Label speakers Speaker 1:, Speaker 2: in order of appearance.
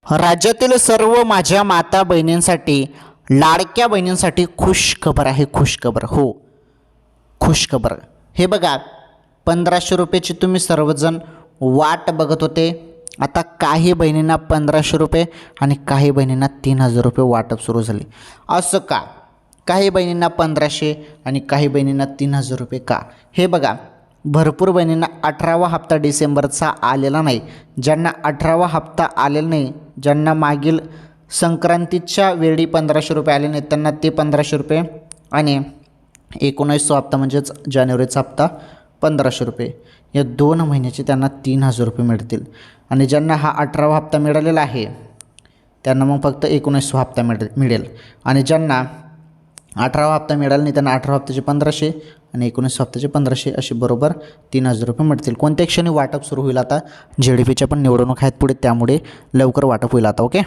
Speaker 1: राज्यातील सर्व माझ्या माता बहिणींसाठी, लाडक्या बहिणींसाठी खुश खबर आहे. खुश खबर, हो खुश खबर. हे बघा, 1500 रुपयाची तुम्ही सर्वजण वाट बघत होते. आता काही बहिणींना 1500 रुपये आणि काही बहिणींना 3000 रुपये वाटप सुरू झाले. असं का? काही बहिणींना 1500 आणि काही बहिणींना 3000 रुपये का? हे बघा, भरपूर बहिणींना 18वा हप्ता डिसेंबरचा आलेला नाही. ज्यांना 18वा हप्ता आलेला नाही, ज्यांना मागील संक्रांतीच्या वेळी 1500 रुपये आले नाहीत, त्यांना ते 1500 रुपये आणि 19वा हप्ता म्हणजेच जानेवारीचा हप्ता 1500 रुपये, या 2 महिन्याचे त्यांना 3000 रुपये मिळतील. आणि ज्यांना हा 18वा हप्ता मिळालेला आहे त्यांना मग फक्त 19वा हप्ता मिळेल. आणि ज्यांना 18वा हप्ता मिळाला नाही त्यांना 18 हप्त्याचे 1500 आणि 19 हप्त्याचे 1500 असे बरोबर 3000 रुपये मिळतील. कोणत्या क्षणी वाटप सुरू होईल? आता JDPच्या पण निवडणूक आहेत पुढे, त्यामुळे लवकर वाटप होईल आता. ओके.